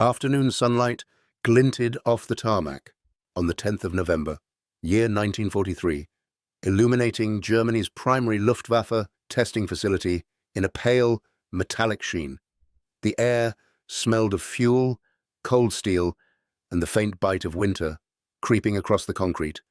Afternoon sunlight glinted off the tarmac on the 10th of November, year 1943, illuminating Germany's primary Luftwaffe testing facility in a pale, metallic sheen. The air smelled of fuel, cold steel, and the faint bite of winter creeping across the concrete.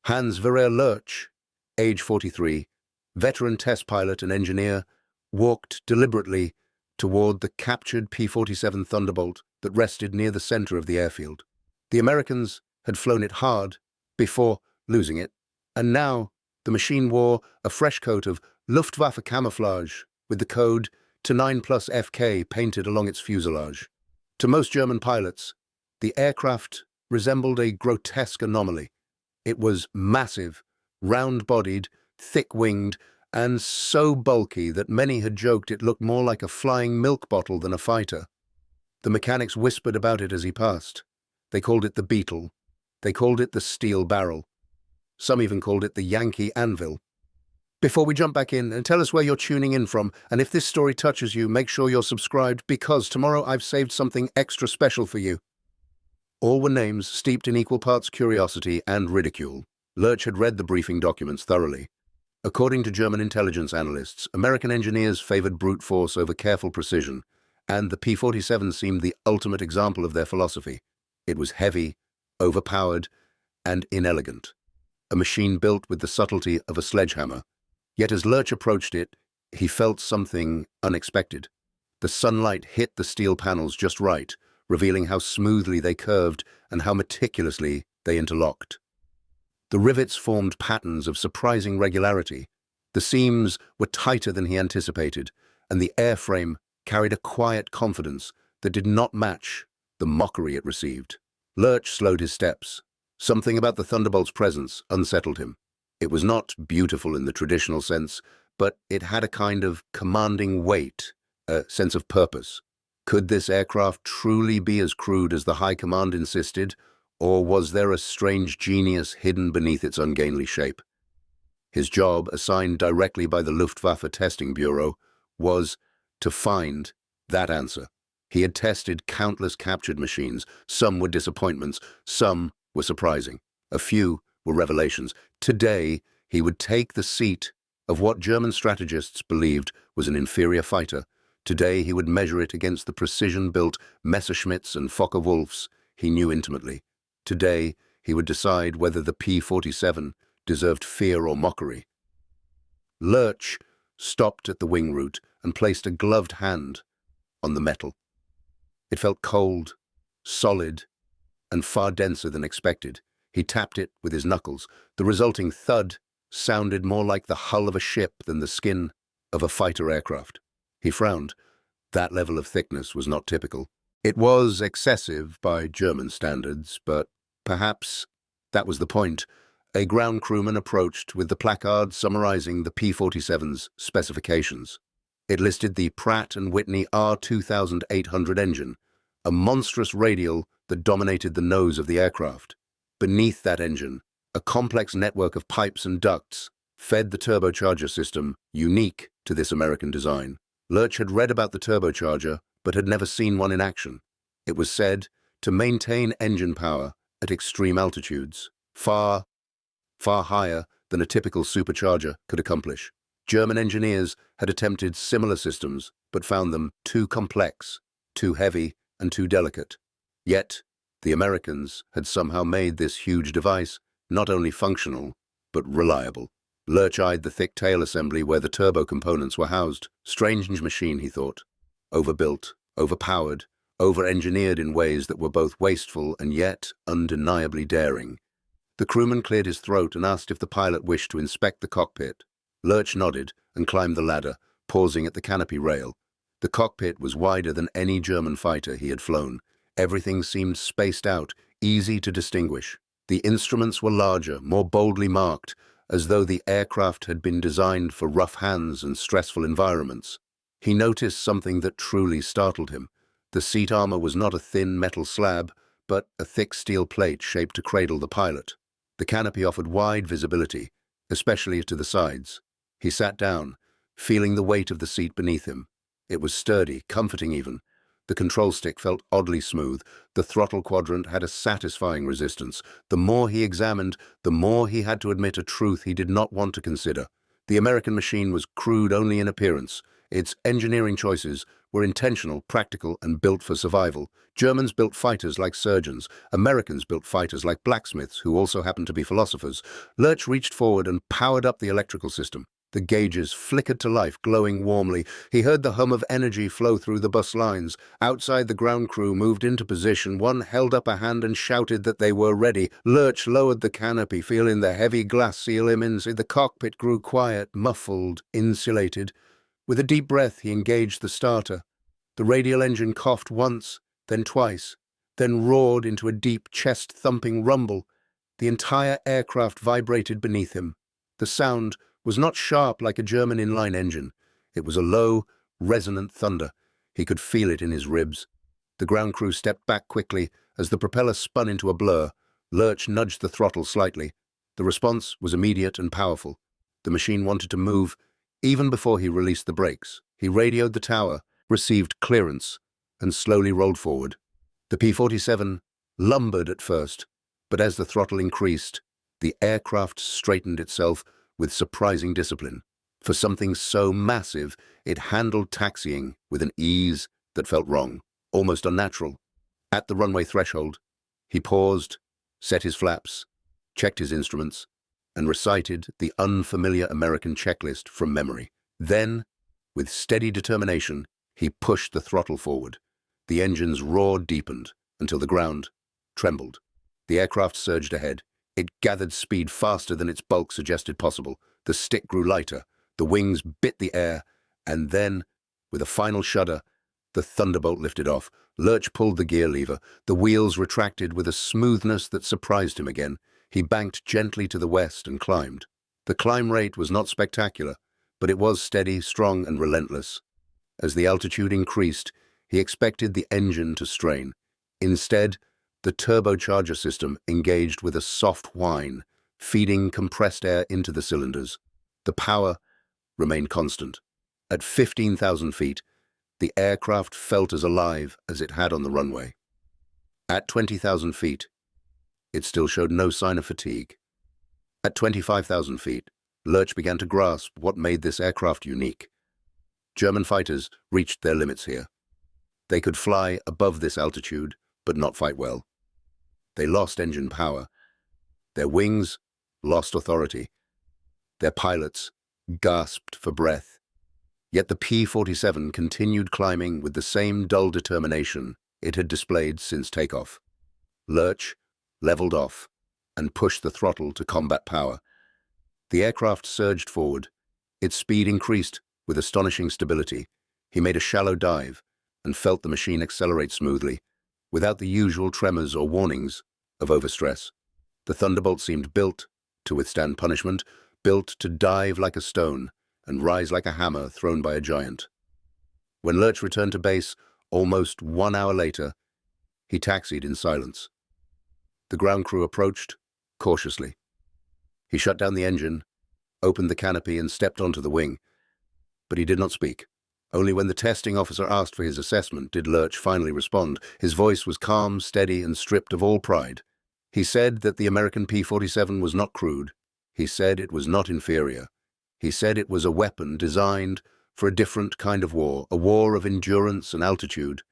Verer Lurch, age 43, veteran test pilot and engineer, walked deliberately toward the captured P-47 Thunderbolt that rested near the center of the airfield. The Americans had flown it hard before losing it, and now the machine wore a fresh coat of Luftwaffe camouflage with the code to 9+FK painted along its fuselage. To most German pilots, the aircraft resembled a grotesque anomaly. It was massive, round-bodied, thick-winged, and so bulky that many had joked it looked more like a flying milk bottle than a fighter. The mechanics whispered about it as he passed. They called it the Beetle. They called it the steel barrel. Some even called it the Yankee Anvil. Before we jump back in, and tell us where you're tuning in from, and if this story touches you, make sure you're subscribed, because tomorrow I've saved something extra special for you. All were names steeped in equal parts curiosity and ridicule. Lurch had read the briefing documents thoroughly. According to German intelligence analysts, American engineers favored brute force over careful precision, and the P-47 seemed the ultimate example of their philosophy. It was heavy, overpowered, and inelegant. A machine built with the subtlety of a sledgehammer. Yet as Lurch approached it, he felt something unexpected. The sunlight hit the steel panels just right, revealing how smoothly they curved and how meticulously they interlocked. The rivets formed patterns of surprising regularity. The seams were tighter than he anticipated, and the airframe carried a quiet confidence that did not match the mockery it received. Lurch slowed his steps. Something about the Thunderbolt's presence unsettled him. It was not beautiful in the traditional sense, but it had a kind of commanding weight, a sense of purpose. Could this aircraft truly be as crude as the High Command insisted, or was there a strange genius hidden beneath its ungainly shape? His job, assigned directly by the Luftwaffe Testing Bureau, was to find that answer. He had tested countless captured machines. Some were disappointments, some were surprising. A few were revelations. Today, he would take the seat of what German strategists believed was an inferior fighter. Today, he would measure it against the precision-built Messerschmitts and Focke-Wulfs he knew intimately. Today, he would decide whether the P-47 deserved fear or mockery. Lurch stopped at the wing root and placed a gloved hand on the metal. It felt cold, solid, and far denser than expected. He tapped it with his knuckles. The resulting thud sounded more like the hull of a ship than the skin of a fighter aircraft. He frowned. That level of thickness was not typical. It was excessive by German standards, but perhaps that was the point. A ground crewman approached with the placard summarizing the P-47's specifications. It listed the Pratt & Whitney R2800 engine, a monstrous radial that dominated the nose of the aircraft. Beneath that engine, a complex network of pipes and ducts fed the turbocharger system unique to this American design. Lurch had read about the turbocharger, but had never seen one in action. It was said to maintain engine power at extreme altitudes, far higher than a typical supercharger could accomplish. German engineers had attempted similar systems, but found them too complex, too heavy, and too delicate. Yet, the Americans had somehow made this huge device not only functional, but reliable. Lurch eyed the thick tail assembly where the turbo components were housed. Strange machine, he thought. Overbuilt, overpowered, over-engineered in ways that were both wasteful and yet undeniably daring. The crewman cleared his throat and asked if the pilot wished to inspect the cockpit. Lurch nodded and climbed the ladder, pausing at the canopy rail. The cockpit was wider than any German fighter he had flown. Everything seemed spaced out, easy to distinguish. The instruments were larger, more boldly marked, as though the aircraft had been designed for rough hands and stressful environments. He noticed something that truly startled him. The seat armor was not a thin metal slab, but a thick steel plate shaped to cradle the pilot. The canopy offered wide visibility, especially to the sides. He sat down, feeling the weight of the seat beneath him. It was sturdy, comforting even. The control stick felt oddly smooth. The throttle quadrant had a satisfying resistance. The more he examined, the more he had to admit a truth he did not want to consider. The American machine was crude only in appearance. Its engineering choices were intentional, practical, and built for survival. Germans built fighters like surgeons. Americans built fighters like blacksmiths, who also happened to be philosophers. Lurch reached forward and powered up the electrical system. The gauges flickered to life, glowing warmly. He heard the hum of energy flow through the bus lines. Outside, the ground crew moved into position. One held up a hand and shouted that they were ready. Lurch lowered the canopy, feeling the heavy glass seal him inside. The cockpit grew quiet, muffled, insulated. With a deep breath, he engaged the starter. The radial engine coughed once, then twice, then roared into a deep, chest-thumping rumble. The entire aircraft vibrated beneath him. The sound was not sharp like a German inline engine. It was a low, resonant thunder. He could feel it in his ribs. The ground crew stepped back quickly as the propeller spun into a blur. Lurch nudged the throttle slightly. The response was immediate and powerful. The machine wanted to move. Even before he released the brakes, he radioed the tower, received clearance, and slowly rolled forward. The P-47 lumbered at first, but as the throttle increased, the aircraft straightened itself with surprising discipline. For something so massive, it handled taxiing with an ease that felt wrong, almost unnatural. At the runway threshold, he paused, set his flaps, checked his instruments, and recited the unfamiliar American checklist from memory. Then, with steady determination, he pushed the throttle forward. The engine's roar deepened until the ground trembled. The aircraft surged ahead. It gathered speed faster than its bulk suggested possible. The stick grew lighter, the wings bit the air, and then, with a final shudder, the Thunderbolt lifted off. Lurch pulled the gear lever. The wheels retracted with a smoothness that surprised him again. He banked gently to the west and climbed. The climb rate was not spectacular, but it was steady, strong, and relentless. As the altitude increased, he expected the engine to strain. Instead, the turbocharger system engaged with a soft whine, feeding compressed air into the cylinders. The power remained constant. At 15,000 feet, the aircraft felt as alive as it had on the runway. At 20,000 feet, it still showed no sign of fatigue. At 25,000 feet, Lurch began to grasp what made this aircraft unique. German fighters reached their limits here. They could fly above this altitude, but not fight well. They lost engine power. Their wings lost authority. Their pilots gasped for breath. Yet the P-47 continued climbing with the same dull determination it had displayed since takeoff. Lurch leveled off and pushed the throttle to combat power. The aircraft surged forward. Its speed increased with astonishing stability. He made a shallow dive and felt the machine accelerate smoothly, without the usual tremors or warnings of overstress. The Thunderbolt seemed built to withstand punishment, built to dive like a stone and rise like a hammer thrown by a giant. When Lurch returned to base, almost 1 hour later, he taxied in silence. The ground crew approached cautiously. He shut down the engine, opened the canopy, and stepped onto the wing. But he did not speak. Only when the testing officer asked for his assessment did Lurch finally respond. His voice was calm, steady, and stripped of all pride. He said that the American P-47 was not crude. He said it was not inferior. He said it was a weapon designed for a different kind of war, a war of endurance and altitude.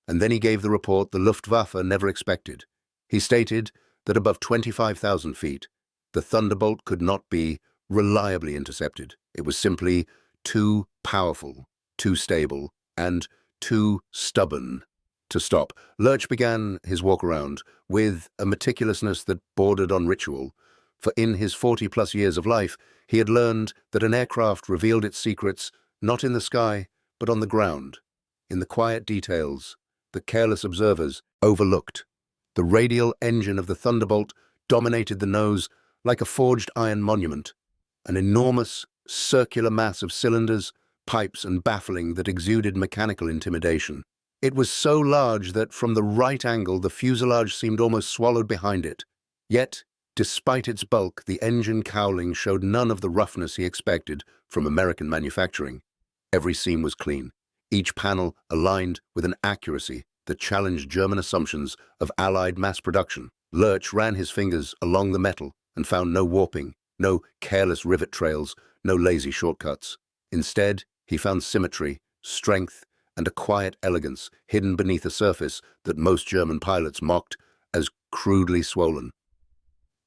And then he gave the report the Luftwaffe never expected. He stated that above 25,000 feet, the Thunderbolt could not be reliably intercepted. It was simply too powerful, too stable, and too stubborn to stop. Lurch began his walk around with a meticulousness that bordered on ritual, for in his 40-plus years of life, he had learned that an aircraft revealed its secrets not in the sky, but on the ground, in the quiet details that careless observers overlooked. The radial engine of the Thunderbolt dominated the nose like a forged iron monument, an enormous, circular mass of cylinders, pipes, and baffling that exuded mechanical intimidation. It was so large that from the right angle the fuselage seemed almost swallowed behind it. Yet, despite its bulk, the engine cowling showed none of the roughness he expected from American manufacturing. Every seam was clean, each panel aligned with an accuracy that challenged German assumptions of Allied mass production. Lurch ran his fingers along the metal and found no warping, no careless rivet trails, no lazy shortcuts. Instead, he found symmetry, strength, and a quiet elegance hidden beneath a surface that most German pilots mocked as crudely swollen.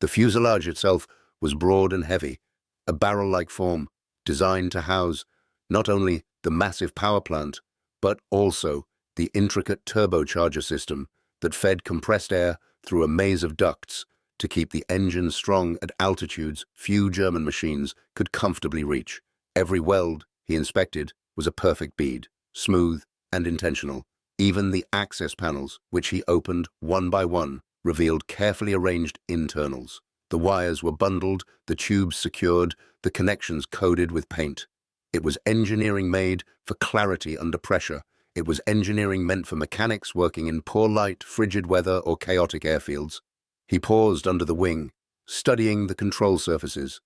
The fuselage itself was broad and heavy, a barrel-like form designed to house not only the massive power plant, but also the intricate turbocharger system that fed compressed air through a maze of ducts to keep the engine strong at altitudes few German machines could comfortably reach. Every weld he inspected was a perfect bead, smooth and intentional. Even the access panels, which he opened one by one, revealed carefully arranged internals. The wires were bundled, the tubes secured, the connections coded with paint. It was engineering made for clarity under pressure. It was engineering meant for mechanics working in poor light, frigid weather, or chaotic airfields. He paused under the wing, studying the control surfaces.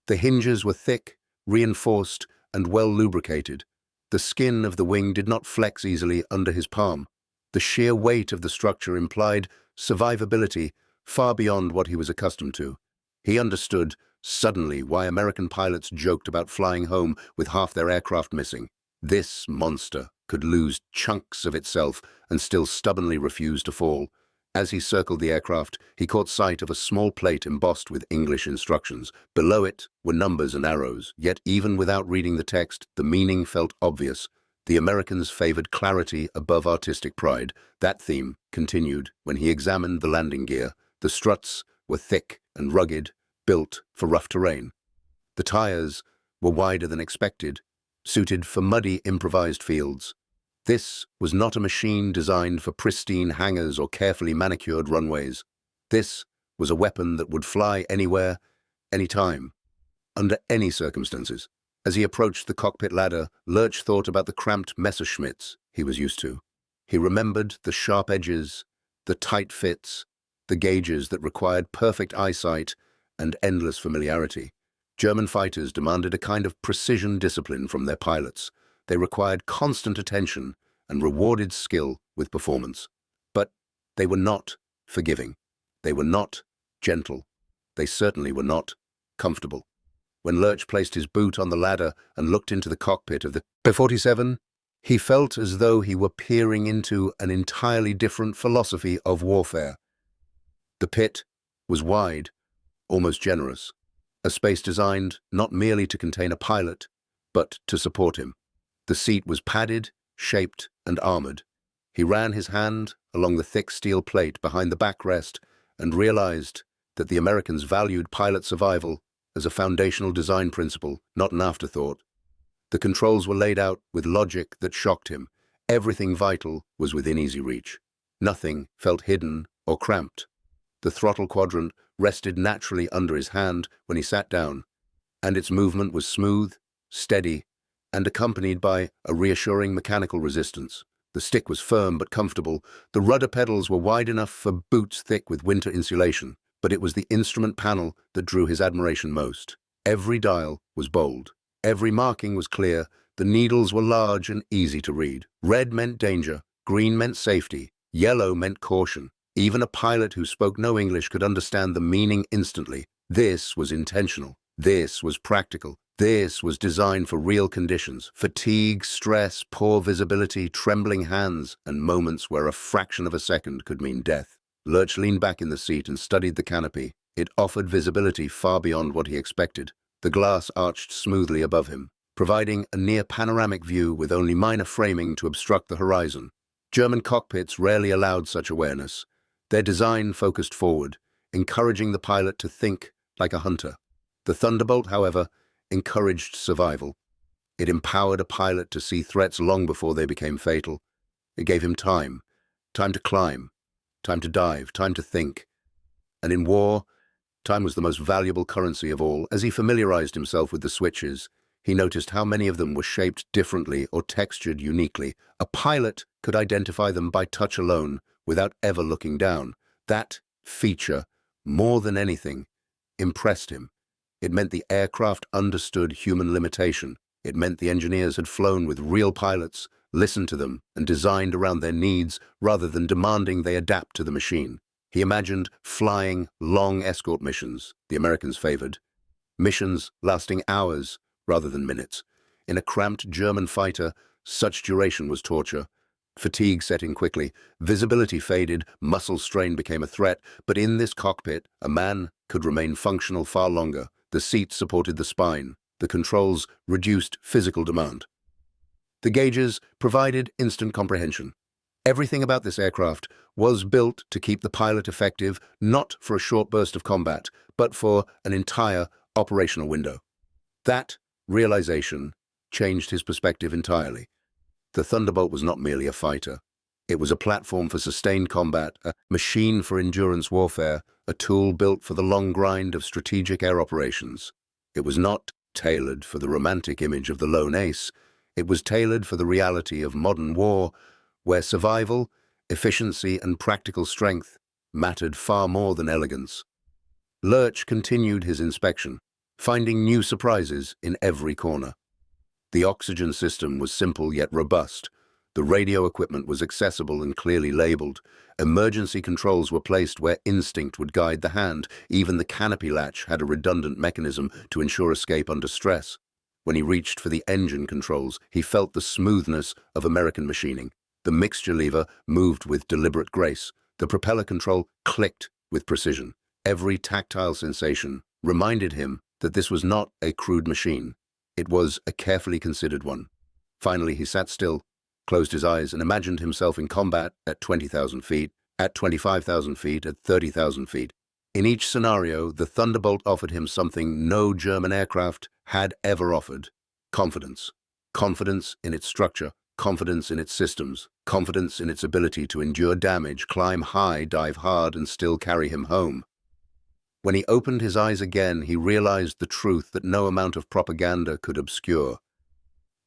The hinges were thick, reinforced, and well lubricated. The skin of the wing did not flex easily under his palm. The sheer weight of the structure implied survivability far beyond what he was accustomed to. He understood, suddenly, why American pilots joked about flying home with half their aircraft missing. This monster could lose chunks of itself and still stubbornly refuse to fall. As he circled the aircraft, he caught sight of a small plate embossed with English instructions. Below it were numbers and arrows, yet even without reading the text, the meaning felt obvious. The Americans favored clarity above artistic pride. That theme continued when he examined the landing gear. The struts were thick and rugged, built for rough terrain. The tires were wider than expected, suited for muddy, improvised fields. This was not a machine designed for pristine hangars or carefully manicured runways. This was a weapon that would fly anywhere, anytime, under any circumstances. As he approached the cockpit ladder, Lurch thought about the cramped Messerschmitts he was used to. He remembered the sharp edges, the tight fits, the gauges that required perfect eyesight and endless familiarity. German fighters demanded a kind of precision discipline from their pilots. They required constant attention and rewarded skill with performance. But they were not forgiving. They were not gentle. They certainly were not comfortable. When Lurch placed his boot on the ladder and looked into the cockpit of the P-47, he felt as though he were peering into an entirely different philosophy of warfare. The pit was wide, almost generous, a space designed not merely to contain a pilot, but to support him. The seat was padded, shaped, and armored. He ran his hand along the thick steel plate behind the backrest and realized that the Americans valued pilot survival as a foundational design principle, not an afterthought. The controls were laid out with logic that shocked him. Everything vital was within easy reach. Nothing felt hidden or cramped. The throttle quadrant rested naturally under his hand when he sat down, and its movement was smooth, steady, and accompanied by a reassuring mechanical resistance. The stick was firm but comfortable. The rudder pedals were wide enough for boots thick with winter insulation, but it was the instrument panel that drew his admiration most. Every dial was bold. Every marking was clear. The needles were large and easy to read. Red meant danger. Green meant safety. Yellow meant caution. Even a pilot who spoke no English could understand the meaning instantly. This was intentional. This was practical. This was designed for real conditions: fatigue, stress, poor visibility, trembling hands, and moments where a fraction of a second could mean death. Lurch leaned back in the seat and studied the canopy. It offered visibility far beyond what he expected. The glass arched smoothly above him, providing a near-panoramic view with only minor framing to obstruct the horizon. German cockpits rarely allowed such awareness. Their design focused forward, encouraging the pilot to think like a hunter. The Thunderbolt, however, encouraged survival. It empowered a pilot to see threats long before they became fatal. It gave him time to climb, time to dive, time to think. And in war, time was the most valuable currency of all. As he familiarized himself with the switches, he noticed how many of them were shaped differently or textured uniquely. A pilot could identify them by touch alone, without ever looking down. That feature, more than anything, impressed him. It meant the aircraft understood human limitation. It meant the engineers had flown with real pilots, listened to them, and designed around their needs rather than demanding they adapt to the machine. He imagined flying long escort missions, the Americans favored, missions lasting hours rather than minutes. In a cramped German fighter, such duration was torture. Fatigue set in quickly, visibility faded, muscle strain became a threat, but in this cockpit, a man could remain functional far longer. The seat supported the spine. The controls reduced physical demand. The gauges provided instant comprehension. Everything about this aircraft was built to keep the pilot effective, not for a short burst of combat, but for an entire operational window. That realization changed his perspective entirely. The Thunderbolt was not merely a fighter. It was a platform for sustained combat, a machine for endurance warfare, a tool built for the long grind of strategic air operations. It was not tailored for the romantic image of the lone ace. It was tailored for the reality of modern war, where survival, efficiency, and practical strength mattered far more than elegance. Lurch continued his inspection, finding new surprises in every corner. The oxygen system was simple yet robust. The radio equipment was accessible and clearly labeled. Emergency controls were placed where instinct would guide the hand. Even the canopy latch had a redundant mechanism to ensure escape under stress. When he reached for the engine controls, he felt the smoothness of American machining. The mixture lever moved with deliberate grace. The propeller control clicked with precision. Every tactile sensation reminded him that this was not a crude machine. It was a carefully considered one. Finally, he sat still, closed his eyes, and imagined himself in combat at 20,000 feet, at 25,000 feet, at 30,000 feet. In each scenario, the Thunderbolt offered him something no German aircraft had ever offered: confidence. Confidence in its structure, confidence in its systems, confidence in its ability to endure damage, climb high, dive hard, and still carry him home. When he opened his eyes again, he realized the truth that no amount of propaganda could obscure.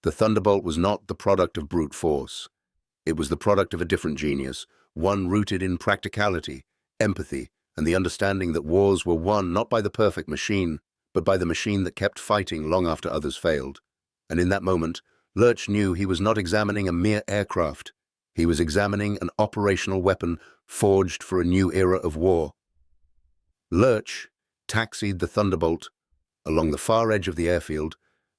The Thunderbolt was not the product of brute force. It was the product of a different genius, one rooted in practicality, empathy, and the understanding that wars were won not by the perfect machine, but by the machine that kept fighting long after others failed. And in that moment, Lurch knew he was not examining a mere aircraft. He was examining an operational weapon forged for a new era of war. Lurch taxied the Thunderbolt along the far edge of the airfield,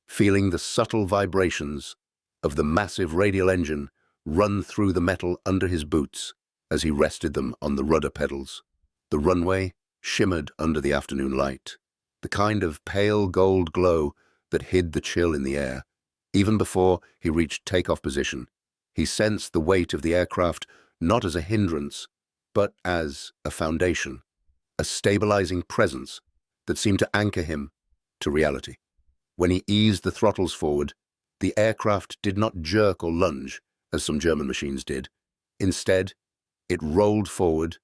feeling the subtle vibrations of the massive radial engine run through the metal under his boots as he rested them on the rudder pedals. The runway shimmered under the afternoon light, the kind of pale gold glow that hid the chill in the air. Even before he reached takeoff position, he sensed the weight of the aircraft not as a hindrance, but as a foundation, a stabilizing presence that seemed to anchor him to reality. When he eased the throttles forward, the aircraft did not jerk or lunge, as some German machines did. Instead, it rolled forward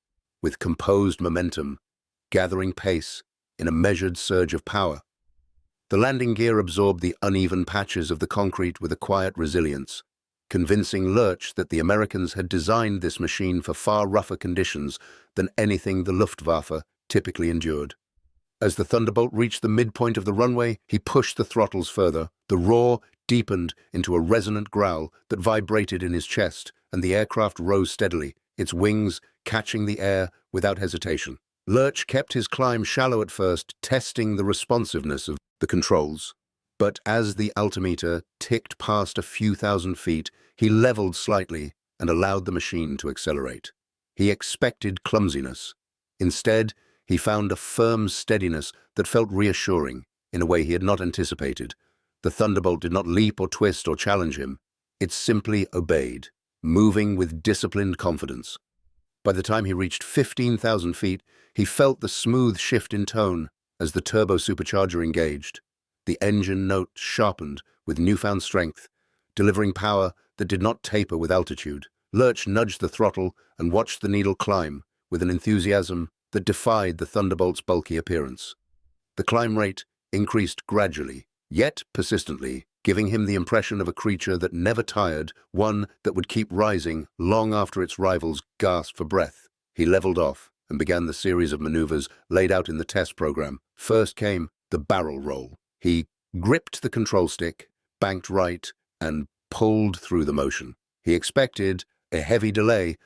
with composed momentum, gathering pace in a measured surge of power. The landing gear absorbed the uneven patches of the concrete with a quiet resilience, convincing Lurch that the Americans had designed this machine for far rougher conditions than anything the Luftwaffe typically endured. As the Thunderbolt reached the midpoint of the runway, he pushed the throttles further. The roar deepened into a resonant growl that vibrated in his chest, and the aircraft rose steadily, its wings catching the air without hesitation. Lurch kept his climb shallow at first, testing the responsiveness of the controls. But as the altimeter ticked past a few thousand feet, he leveled slightly and allowed the machine to accelerate. He expected clumsiness. Instead, he found a firm steadiness that felt reassuring in a way he had not anticipated. The Thunderbolt did not leap or twist or challenge him. It simply obeyed, moving with disciplined confidence. By the time he reached 15,000 feet, he felt the smooth shift in tone as the turbo supercharger engaged. The engine note sharpened with newfound strength, delivering power that did not taper with altitude. Lurch nudged the throttle and watched the needle climb with an enthusiasm that defied the Thunderbolt's bulky appearance. The climb rate increased gradually, yet persistently, giving him the impression of a creature that never tired, one that would keep rising long after its rivals gasped for breath. He leveled off and began the series of maneuvers laid out in the test program. First came the barrel roll. He gripped the control stick, banked right, and pulled through the motion. He expected a heavy delay,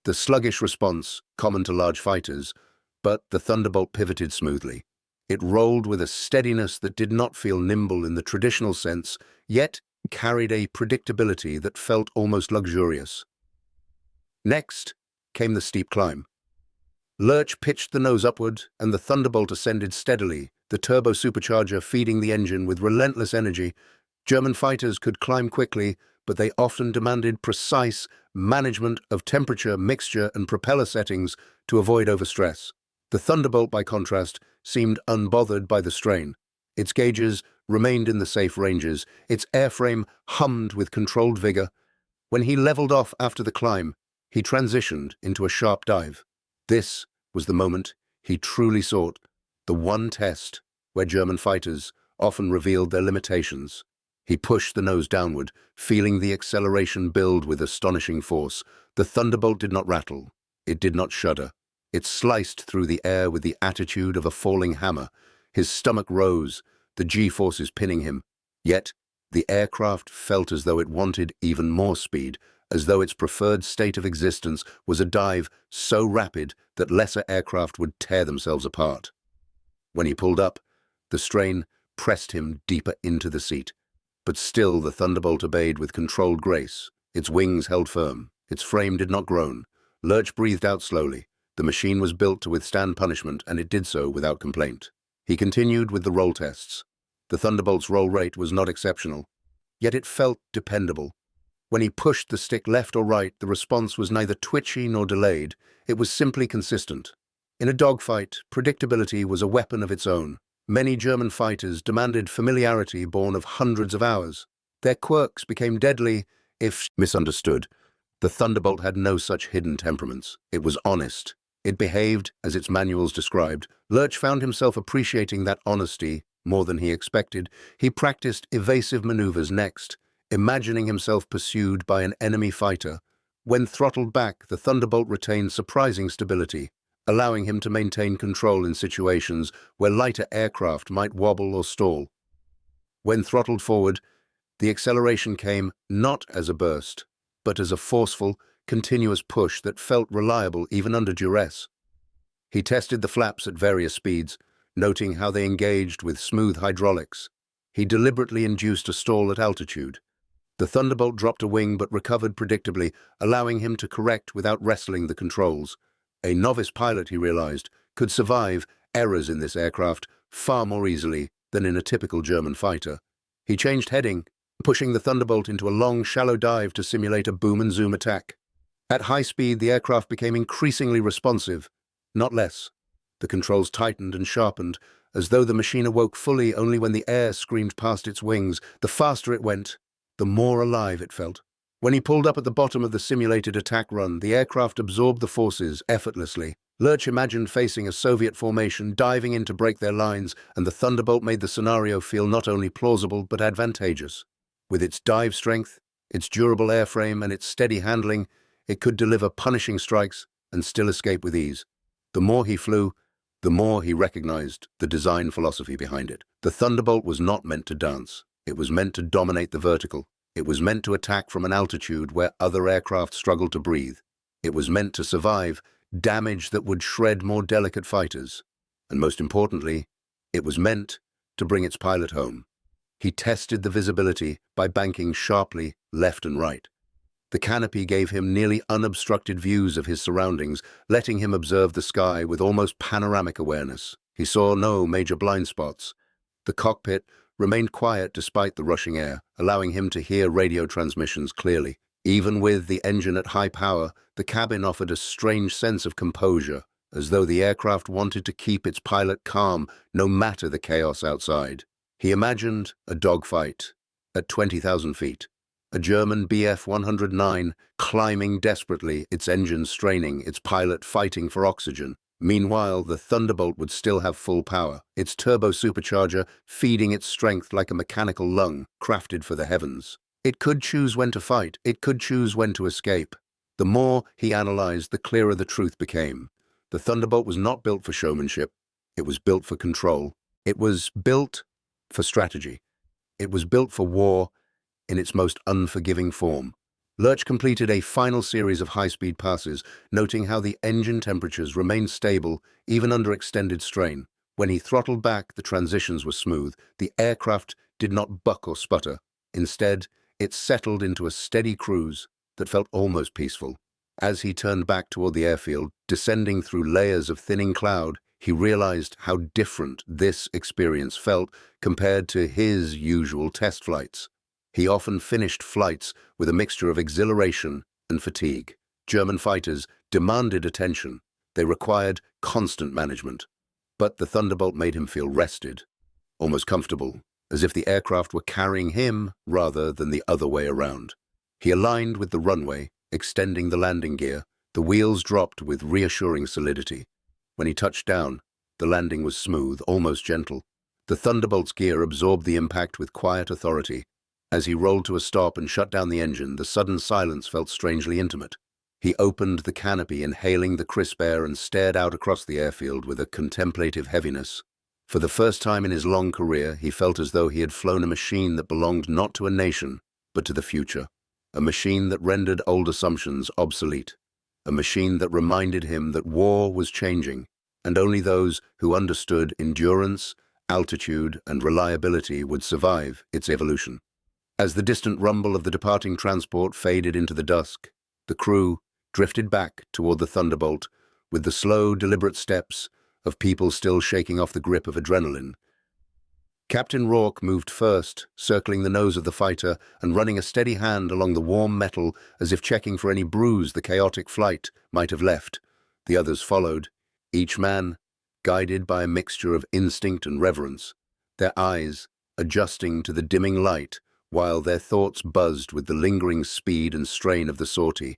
the sluggish response common to large fighters, but the Thunderbolt pivoted smoothly. It rolled with a steadiness that did not feel nimble in the traditional sense, yet carried a predictability that felt almost luxurious. Next came the steep climb. Lurch pitched the nose upward, and the Thunderbolt ascended steadily, the turbo supercharger feeding the engine with relentless energy. German fighters could climb quickly, but they often demanded precise management of temperature, mixture, and propeller settings to avoid overstress. The Thunderbolt, by contrast, seemed unbothered by the strain. Its gauges remained in the safe ranges, its airframe hummed with controlled vigor. When he leveled off after the climb, he transitioned into a sharp dive. This was the moment he truly sought, the one test where German fighters often revealed their limitations. He pushed the nose downward, feeling the acceleration build with astonishing force. The Thunderbolt did not rattle. It did not shudder. It sliced through the air with the attitude of a falling hammer. His stomach rose, the G-forces pinning him. Yet, the aircraft felt as though it wanted even more speed, as though its preferred state of existence was a dive so rapid that lesser aircraft would tear themselves apart. When he pulled up, the strain pressed him deeper into the seat. But still the Thunderbolt obeyed with controlled grace. Its wings held firm. Its frame did not groan. Lurch breathed out slowly. The machine was built to withstand punishment, and it did so without complaint. He continued with the roll tests. The Thunderbolt's roll rate was not exceptional, yet it felt dependable. When he pushed the stick left or right, the response was neither twitchy nor delayed. It was simply consistent. In a dogfight, predictability was a weapon of its own. Many German fighters demanded familiarity born of hundreds of hours. Their quirks became deadly if misunderstood. The Thunderbolt had no such hidden temperaments. It was honest. It behaved as its manuals described. Lurch found himself appreciating that honesty more than he expected. He practiced evasive maneuvers next, imagining himself pursued by an enemy fighter. When throttled back, the Thunderbolt retained surprising stability, allowing him to maintain control in situations where lighter aircraft might wobble or stall. When throttled forward, the acceleration came not as a burst, but as a forceful, continuous push that felt reliable even under duress. He tested the flaps at various speeds, noting how they engaged with smooth hydraulics. He deliberately induced a stall at altitude. The Thunderbolt dropped a wing but recovered predictably, allowing him to correct without wrestling the controls. A novice pilot, he realized, could survive errors in this aircraft far more easily than in a typical German fighter. He changed heading, pushing the Thunderbolt into a long, shallow dive to simulate a boom and zoom attack. At high speed, the aircraft became increasingly responsive, not less. The controls tightened and sharpened, as though the machine awoke fully only when the air screamed past its wings. The faster it went, the more alive it felt. When he pulled up at the bottom of the simulated attack run, the aircraft absorbed the forces effortlessly. Lurch imagined facing a Soviet formation, diving in to break their lines, and the Thunderbolt made the scenario feel not only plausible but advantageous. With its dive strength, its durable airframe, and its steady handling, it could deliver punishing strikes and still escape with ease. The more he flew, the more he recognized the design philosophy behind it. The Thunderbolt was not meant to dance. It was meant to dominate the vertical. It was meant to attack from an altitude where other aircraft struggled to breathe. It was meant to survive damage that would shred more delicate fighters. And most importantly, it was meant to bring its pilot home. He tested the visibility by banking sharply left and right. The canopy gave him nearly unobstructed views of his surroundings, letting him observe the sky with almost panoramic awareness. He saw no major blind spots. The cockpit remained quiet despite the rushing air, allowing him to hear radio transmissions clearly. Even with the engine at high power, the cabin offered a strange sense of composure, as though the aircraft wanted to keep its pilot calm no matter the chaos outside. He imagined a dogfight at 20,000 feet. A German Bf-109 climbing desperately, its engines straining, its pilot fighting for oxygen. Meanwhile, the Thunderbolt would still have full power, its turbo supercharger feeding its strength like a mechanical lung crafted for the heavens. It could choose when to fight, it could choose when to escape. The more he analyzed, the clearer the truth became. The Thunderbolt was not built for showmanship, it was built for control. It was built for strategy. It was built for war in its most unforgiving form. Lurch completed a final series of high-speed passes, noting how the engine temperatures remained stable even under extended strain. When he throttled back, the transitions were smooth. The aircraft did not buck or sputter. Instead, it settled into a steady cruise that felt almost peaceful. As he turned back toward the airfield, descending through layers of thinning cloud, he realized how different this experience felt compared to his usual test flights. He often finished flights with a mixture of exhilaration and fatigue. German fighters demanded attention. They required constant management. But the Thunderbolt made him feel rested, almost comfortable, as if the aircraft were carrying him rather than the other way around. He aligned with the runway, extending the landing gear. The wheels dropped with reassuring solidity. When he touched down, the landing was smooth, almost gentle. The Thunderbolt's gear absorbed the impact with quiet authority. As he rolled to a stop and shut down the engine, the sudden silence felt strangely intimate. He opened the canopy, inhaling the crisp air, and stared out across the airfield with a contemplative heaviness. For the first time in his long career, he felt as though he had flown a machine that belonged not to a nation, but to the future. A machine that rendered old assumptions obsolete. A machine that reminded him that war was changing, and only those who understood endurance, altitude, and reliability would survive its evolution. As the distant rumble of the departing transport faded into the dusk, the crew drifted back toward the Thunderbolt with the slow, deliberate steps of people still shaking off the grip of adrenaline. Captain Rourke moved first, circling the nose of the fighter and running a steady hand along the warm metal as if checking for any bruise the chaotic flight might have left. The others followed, each man guided by a mixture of instinct and reverence, their eyes adjusting to the dimming light while their thoughts buzzed with the lingering speed and strain of the sortie.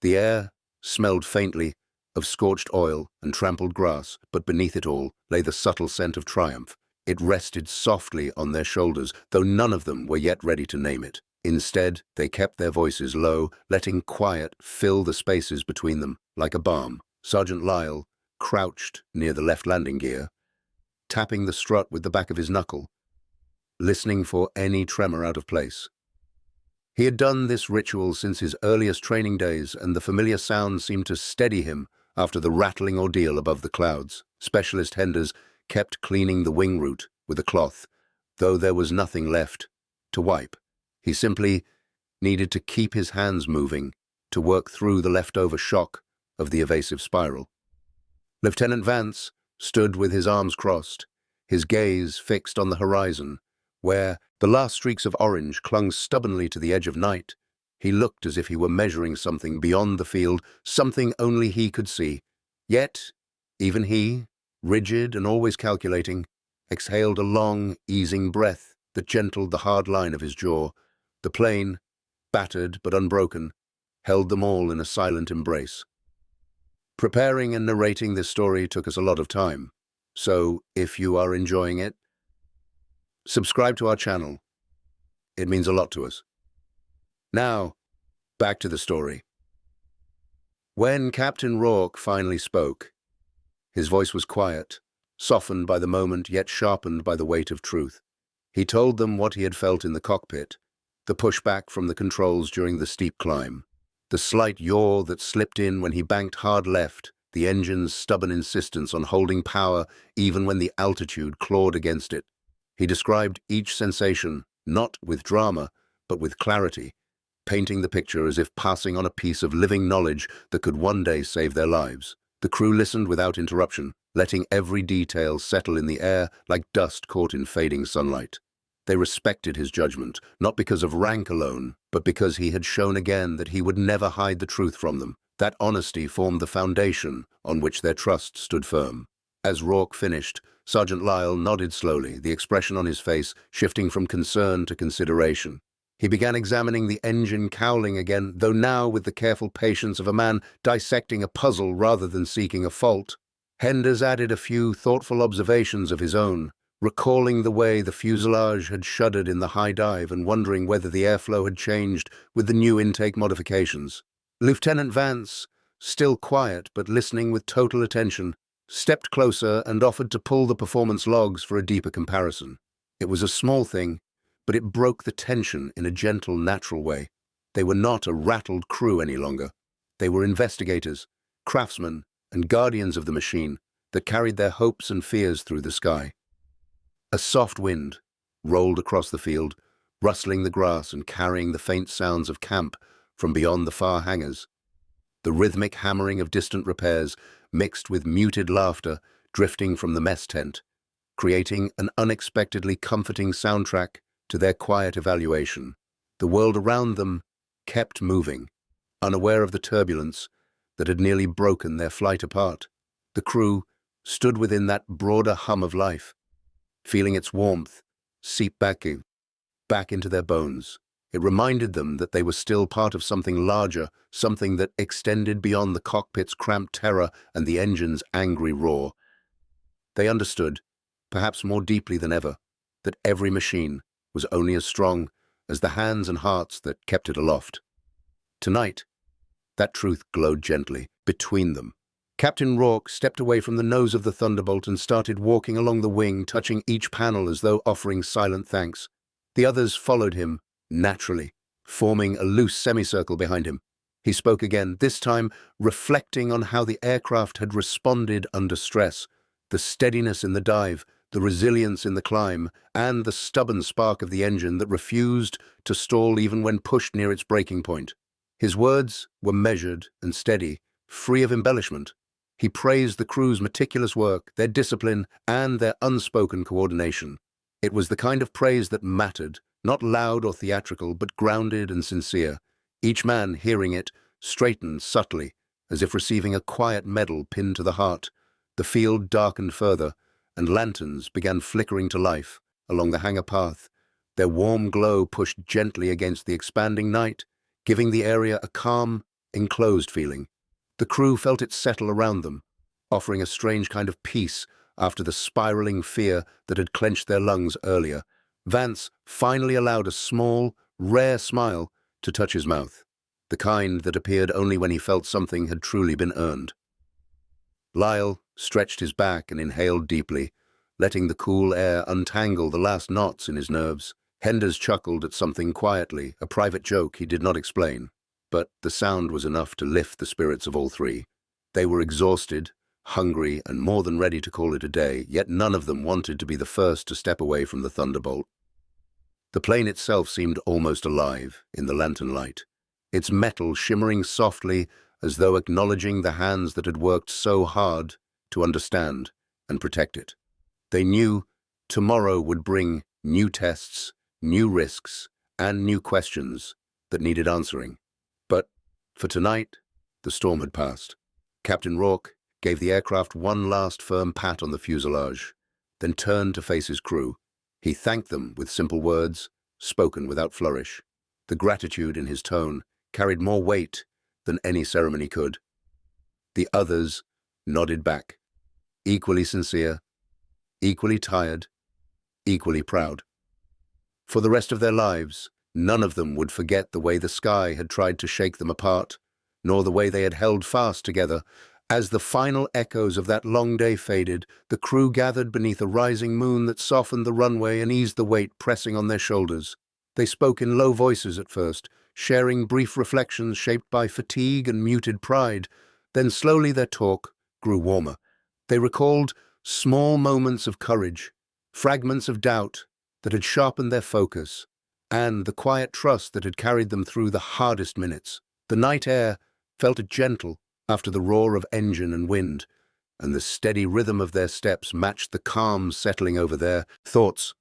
The air smelled faintly of scorched oil and trampled grass, but beneath it all lay the subtle scent of triumph. It rested softly on their shoulders, though none of them were yet ready to name it. Instead, they kept their voices low, letting quiet fill the spaces between them like a balm. Sergeant Lyle crouched near the left landing gear, tapping the strut with the back of his knuckle, listening for any tremor out of place. He had done this ritual since his earliest training days, and the familiar sound seemed to steady him after the rattling ordeal above the clouds. Specialist Henders kept cleaning the wing root with a cloth, though there was nothing left to wipe. He simply needed to keep his hands moving to work through the leftover shock of the evasive spiral. Lieutenant Vance stood with his arms crossed, his gaze fixed on the horizon, where the last streaks of orange clung stubbornly to the edge of night. He looked as if he were measuring something beyond the field, something only he could see. Yet, even he, rigid and always calculating, exhaled a long, easing breath that gentled the hard line of his jaw. The plane, battered but unbroken, held them all in a silent embrace. Preparing and narrating this story took us a lot of time, so if you are enjoying it, subscribe to our channel. It means a lot to us. Now, back to the story. When Captain Rourke finally spoke, his voice was quiet, softened by the moment yet sharpened by the weight of truth. He told them what he had felt in the cockpit, the pushback from the controls during the steep climb, the slight yaw that slipped in when he banked hard left, the engine's stubborn insistence on holding power even when the altitude clawed against it. He described each sensation, not with drama, but with clarity, painting the picture as if passing on a piece of living knowledge that could one day save their lives. The crew listened without interruption, letting every detail settle in the air like dust caught in fading sunlight. They respected his judgment, not because of rank alone, but because he had shown again that he would never hide the truth from them. That honesty formed the foundation on which their trust stood firm. As Rourke finished, Sergeant Lyle nodded slowly, the expression on his face shifting from concern to consideration. He began examining the engine cowling again, though now with the careful patience of a man dissecting a puzzle rather than seeking a fault. Henders added a few thoughtful observations of his own, recalling the way the fuselage had shuddered in the high dive and wondering whether the airflow had changed with the new intake modifications. Lieutenant Vance, still quiet but listening with total attention, stepped closer and offered to pull the performance logs for a deeper comparison. It was a small thing, but it broke the tension in a gentle, natural way. They were not a rattled crew any longer. They were investigators, craftsmen, and guardians of the machine that carried their hopes and fears through the sky. A soft wind rolled across the field, rustling the grass and carrying the faint sounds of camp from beyond the far hangars. The rhythmic hammering of distant repairs mixed with muted laughter drifting from the mess tent, creating an unexpectedly comforting soundtrack to their quiet evaluation. The world around them kept moving, unaware of the turbulence that had nearly broken their flight apart. The crew stood within that broader hum of life, feeling its warmth seep back into their bones. It reminded them that they were still part of something larger, something that extended beyond the cockpit's cramped terror and the engine's angry roar. They understood, perhaps more deeply than ever, that every machine was only as strong as the hands and hearts that kept it aloft. Tonight, that truth glowed gently between them. Captain Rourke stepped away from the nose of the Thunderbolt and started walking along the wing, touching each panel as though offering silent thanks. The others followed him naturally, forming a loose semicircle behind him. He spoke again, this time reflecting on how the aircraft had responded under stress, the steadiness in the dive, the resilience in the climb, and the stubborn spark of the engine that refused to stall even when pushed near its breaking point. His words were measured and steady, free of embellishment. He praised the crew's meticulous work, their discipline, and their unspoken coordination. It was the kind of praise that mattered, not loud or theatrical, but grounded and sincere. Each man, hearing it, straightened subtly, as if receiving a quiet medal pinned to the heart. The field darkened further, and lanterns began flickering to life along the hangar path. Their warm glow pushed gently against the expanding night, giving the area a calm, enclosed feeling. The crew felt it settle around them, offering a strange kind of peace after the spiraling fear that had clenched their lungs earlier. Vance finally allowed a small, rare smile to touch his mouth, the kind that appeared only when he felt something had truly been earned. Lyle stretched his back and inhaled deeply, letting the cool air untangle the last knots in his nerves. Henders chuckled at something quietly, a private joke he did not explain, but the sound was enough to lift the spirits of all three. They were exhausted, hungry, and more than ready to call it a day, yet none of them wanted to be the first to step away from the Thunderbolt. The plane itself seemed almost alive in the lantern light, its metal shimmering softly as though acknowledging the hands that had worked so hard to understand and protect it. They knew tomorrow would bring new tests, new risks, and new questions that needed answering. But for tonight, the storm had passed. Captain Rourke gave the aircraft one last firm pat on the fuselage, then turned to face his crew. He thanked them with simple words, spoken without flourish. The gratitude in his tone carried more weight than any ceremony could. The others nodded back, equally sincere, equally tired, equally proud. For the rest of their lives, none of them would forget the way the sky had tried to shake them apart, nor the way they had held fast together. As the final echoes of that long day faded, the crew gathered beneath a rising moon that softened the runway and eased the weight pressing on their shoulders. They spoke in low voices at first, sharing brief reflections shaped by fatigue and muted pride. Then slowly their talk grew warmer. They recalled small moments of courage, fragments of doubt that had sharpened their focus, and the quiet trust that had carried them through the hardest minutes. The night air felt gentle after the roar of engine and wind, and the steady rhythm of their steps matched the calm settling over their thoughts.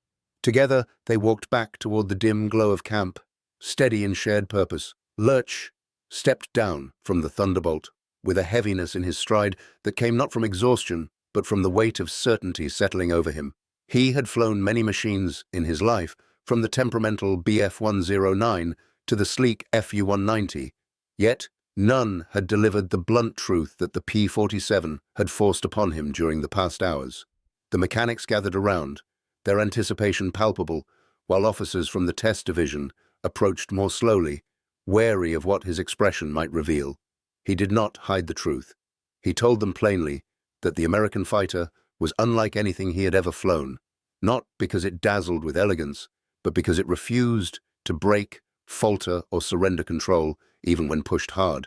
Together, they walked back toward the dim glow of camp, steady in shared purpose. Lurch stepped down from the Thunderbolt with a heaviness in his stride that came not from exhaustion, but from the weight of certainty settling over him. He had flown many machines in his life, from the temperamental BF-109 to the sleek FU-190, yet none had delivered the blunt truth that the P-47 had forced upon him during the past hours. The mechanics gathered around, their anticipation palpable, while officers from the test division approached more slowly, wary of what his expression might reveal. He did not hide the truth. He told them plainly that the American fighter was unlike anything he had ever flown, not because it dazzled with elegance, but because it refused to break, falter, or surrender control even when pushed hard.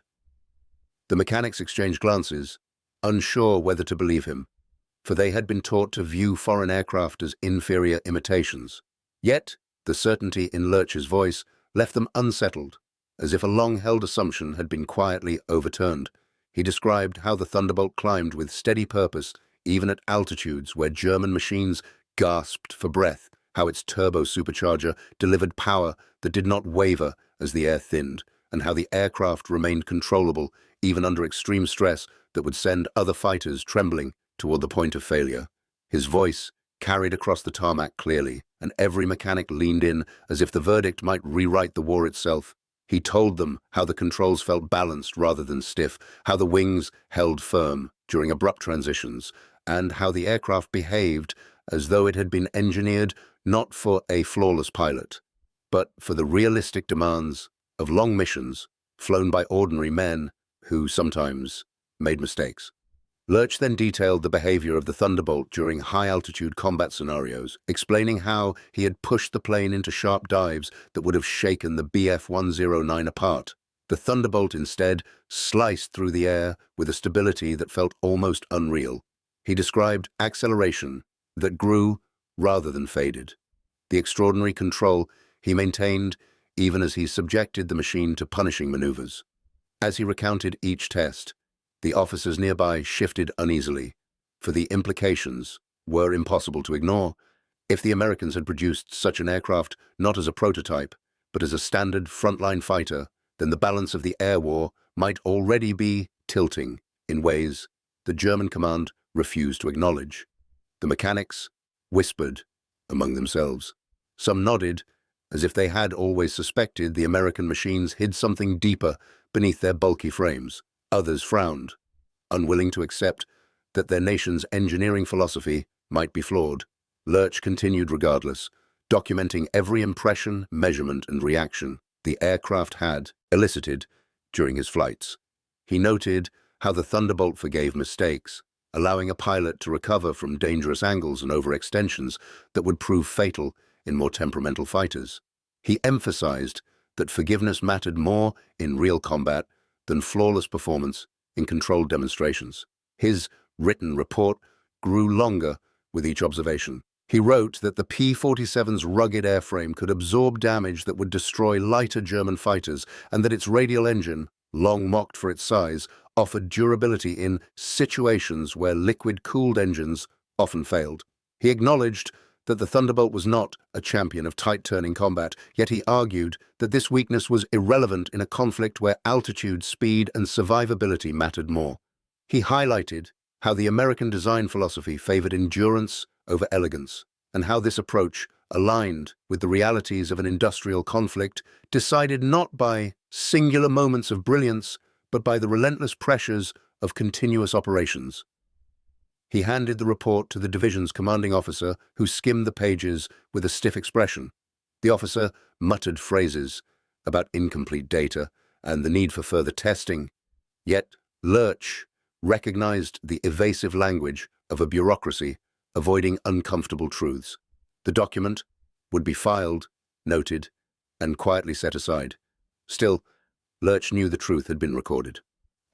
The mechanics exchanged glances, unsure whether to believe him, for they had been taught to view foreign aircraft as inferior imitations. Yet, the certainty in Lurch's voice left them unsettled, as if a long-held assumption had been quietly overturned. He described how the Thunderbolt climbed with steady purpose, even at altitudes where German machines gasped for breath, how its turbo-supercharger delivered power that did not waver as the air thinned, and how the aircraft remained controllable even under extreme stress that would send other fighters trembling toward the point of failure. His voice carried across the tarmac clearly, and every mechanic leaned in as if the verdict might rewrite the war itself. He told them how the controls felt balanced rather than stiff, how the wings held firm during abrupt transitions, and how the aircraft behaved as though it had been engineered not for a flawless pilot, but for the realistic demands of long missions flown by ordinary men who sometimes made mistakes. Lurch then detailed the behavior of the Thunderbolt during high-altitude combat scenarios, explaining how he had pushed the plane into sharp dives that would have shaken the Bf-109 apart. The Thunderbolt instead sliced through the air with a stability that felt almost unreal. He described acceleration that grew rather than faded. The extraordinary control he maintained even as he subjected the machine to punishing maneuvers. As he recounted each test, the officers nearby shifted uneasily, for the implications were impossible to ignore. If the Americans had produced such an aircraft not as a prototype, but as a standard frontline fighter, then the balance of the air war might already be tilting in ways the German command refused to acknowledge. The mechanics whispered among themselves. Some nodded, as if they had always suspected the American machines hid something deeper beneath their bulky frames. Others frowned, unwilling to accept that their nation's engineering philosophy might be flawed. Lurch continued regardless, documenting every impression, measurement, and reaction the aircraft had elicited during his flights. He noted how the Thunderbolt forgave mistakes, allowing a pilot to recover from dangerous angles and overextensions that would prove fatal in more temperamental fighters. He emphasized that forgiveness mattered more in real combat than flawless performance in controlled demonstrations. His written report grew longer with each observation. He wrote that the P-47's rugged airframe could absorb damage that would destroy lighter German fighters, and that its radial engine, long mocked for its size, offered durability in situations where liquid-cooled engines often failed. He acknowledged that the Thunderbolt was not a champion of tight-turning combat, yet he argued that this weakness was irrelevant in a conflict where altitude, speed, and survivability mattered more. He highlighted how the American design philosophy favored endurance over elegance, and how this approach aligned with the realities of an industrial conflict decided not by singular moments of brilliance, but by the relentless pressures of continuous operations. He handed the report to the division's commanding officer, who skimmed the pages with a stiff expression. The officer muttered phrases about incomplete data and the need for further testing. Yet Lurch recognized the evasive language of a bureaucracy avoiding uncomfortable truths. The document would be filed, noted, and quietly set aside. Still, Lurch knew the truth had been recorded.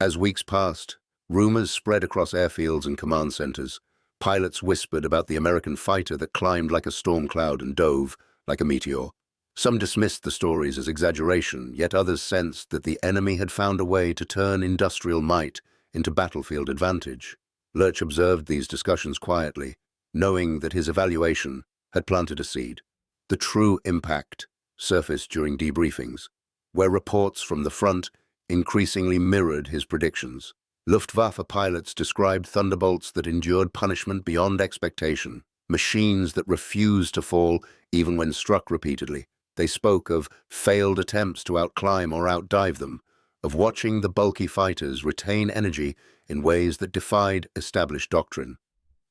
As weeks passed, rumors spread across airfields and command centers. Pilots whispered about the American fighter that climbed like a storm cloud and dove like a meteor. Some dismissed the stories as exaggeration, yet others sensed that the enemy had found a way to turn industrial might into battlefield advantage. Lurch observed these discussions quietly, knowing that his evaluation had planted a seed. The true impact surfaced during debriefings, where reports from the front increasingly mirrored his predictions. Luftwaffe pilots described Thunderbolts that endured punishment beyond expectation, machines that refused to fall even when struck repeatedly. They spoke of failed attempts to outclimb or outdive them, of watching the bulky fighters retain energy in ways that defied established doctrine.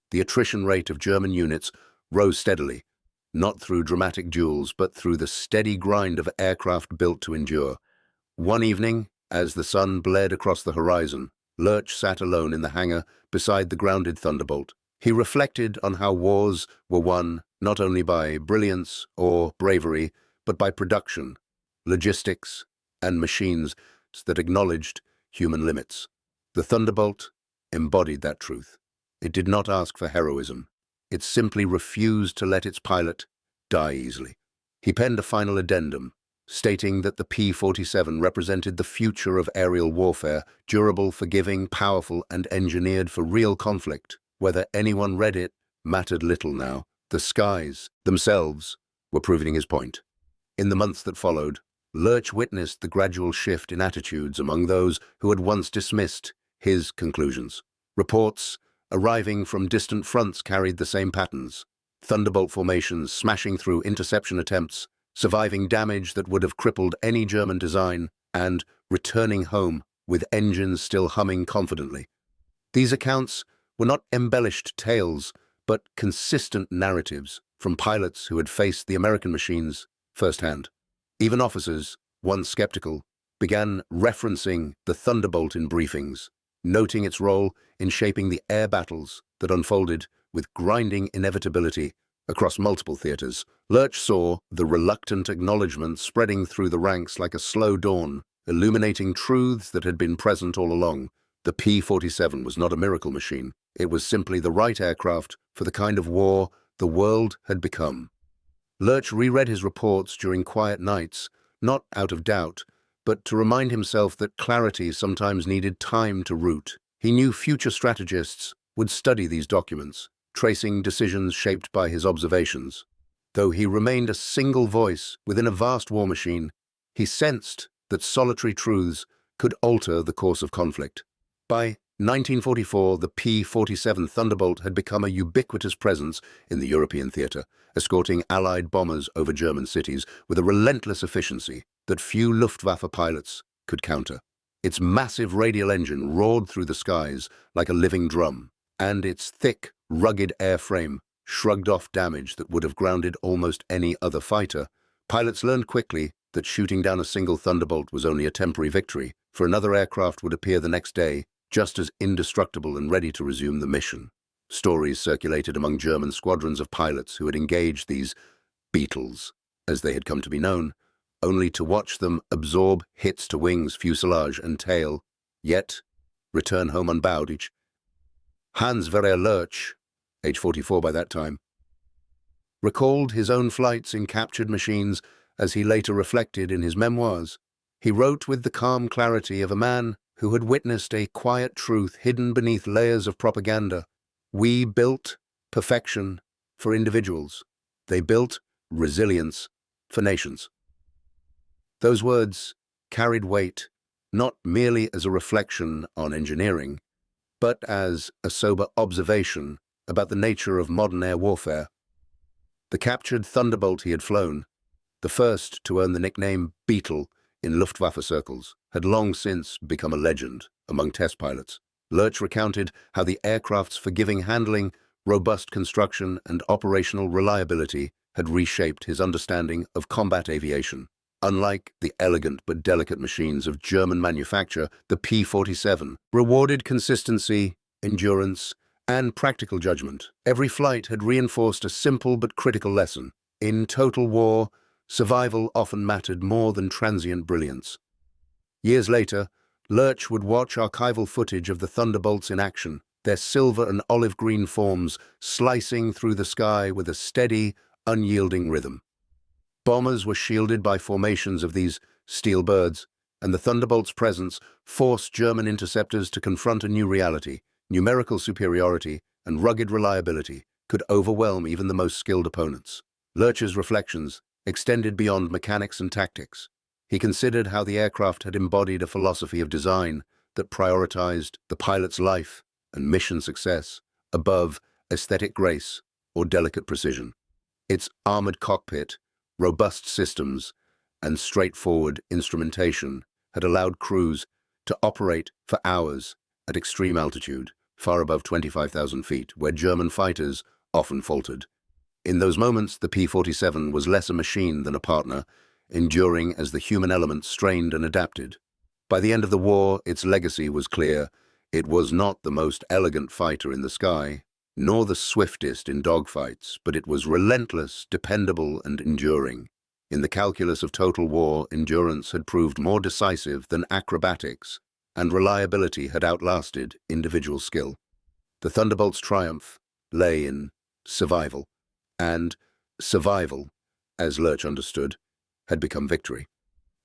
The attrition rate of German units rose steadily, not through dramatic duels, but through the steady grind of aircraft built to endure. One evening, as the sun bled across the horizon, Lurch sat alone in the hangar beside the grounded Thunderbolt. He reflected on how wars were won not only by brilliance or bravery, but by production, logistics, and machines that acknowledged human limits. The Thunderbolt embodied that truth. It did not ask for heroism. It simply refused to let its pilot die easily. He penned a final addendum, stating that the P-47 represented the future of aerial warfare, durable, forgiving, powerful, and engineered for real conflict. Whether anyone read it mattered little now. The skies themselves were proving his point. In the months that followed, Lurch witnessed the gradual shift in attitudes among those who had once dismissed his conclusions. Reports arriving from distant fronts carried the same patterns. Thunderbolt formations smashing through interception attempts, surviving damage that would have crippled any German design, and returning home with engines still humming confidently. These accounts were not embellished tales, but consistent narratives from pilots who had faced the American machines firsthand. Even officers, once skeptical, began referencing the Thunderbolt in briefings, noting its role in shaping the air battles that unfolded with grinding inevitability across multiple theaters. Lurch saw the reluctant acknowledgement spreading through the ranks like a slow dawn, illuminating truths that had been present all along. The P-47 was not a miracle machine. It was simply the right aircraft for the kind of war the world had become. Lurch reread his reports during quiet nights, not out of doubt, but to remind himself that clarity sometimes needed time to root. He knew future strategists would study these documents, tracing decisions shaped by his observations. Though he remained a single voice within a vast war machine, he sensed that solitary truths could alter the course of conflict. By 1944, the P-47 Thunderbolt had become a ubiquitous presence in the European theater, escorting Allied bombers over German cities with a relentless efficiency that few Luftwaffe pilots could counter. Its massive radial engine roared through the skies like a living drum, and its thick, rugged airframe shrugged off damage that would have grounded almost any other fighter. Pilots learned quickly that shooting down a single Thunderbolt was only a temporary victory, for another aircraft would appear the next day, just as indestructible and ready to resume the mission. Stories circulated among German squadrons of pilots who had engaged these Beetles, as they had come to be known, only to watch them absorb hits to wings, fuselage, and tail, yet return home unbowed each. Hans Verer Lurch, age 44 by that time, recalled his own flights in captured machines as he later reflected in his memoirs. He wrote with the calm clarity of a man who had witnessed a quiet truth hidden beneath layers of propaganda. We built perfection for individuals. They built resilience for nations. Those words carried weight, not merely as a reflection on engineering, but as a sober observation about the nature of modern air warfare. The captured Thunderbolt he had flown, the first to earn the nickname Beetle in Luftwaffe circles, had long since become a legend among test pilots. Lurch recounted how the aircraft's forgiving handling, robust construction, and operational reliability had reshaped his understanding of combat aviation. Unlike the elegant but delicate machines of German manufacture, the P-47 rewarded consistency, endurance, and practical judgment. Every flight had reinforced a simple but critical lesson. In total war, survival often mattered more than transient brilliance. Years later, Lurch would watch archival footage of the Thunderbolts in action, their silver and olive-green forms slicing through the sky with a steady, unyielding rhythm. Bombers were shielded by formations of these steel birds, and the Thunderbolt's presence forced German interceptors to confront a new reality. Numerical superiority and rugged reliability could overwhelm even the most skilled opponents. Lurch's reflections extended beyond mechanics and tactics. He considered how the aircraft had embodied a philosophy of design that prioritized the pilot's life and mission success above aesthetic grace or delicate precision. Its armored cockpit, robust systems, and straightforward instrumentation had allowed crews to operate for hours at extreme altitude, far above 25,000 feet, where German fighters often faltered. In those moments, the P-47 was less a machine than a partner, enduring as the human element strained and adapted. By the end of the war, its legacy was clear. It was not the most elegant fighter in the sky, nor the swiftest in dogfights, but it was relentless, dependable, and enduring. In the calculus of total war, endurance had proved more decisive than acrobatics, and reliability had outlasted individual skill. The Thunderbolt's triumph lay in survival, and survival, as Lurch understood, had become victory.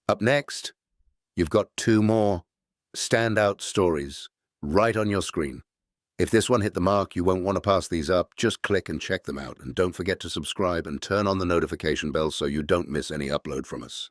Up next, you've got two more standout stories right on your screen. If this one hit the mark, you won't want to pass these up. Just click and check them out. And don't forget to subscribe and turn on the notification bell so you don't miss any upload from us.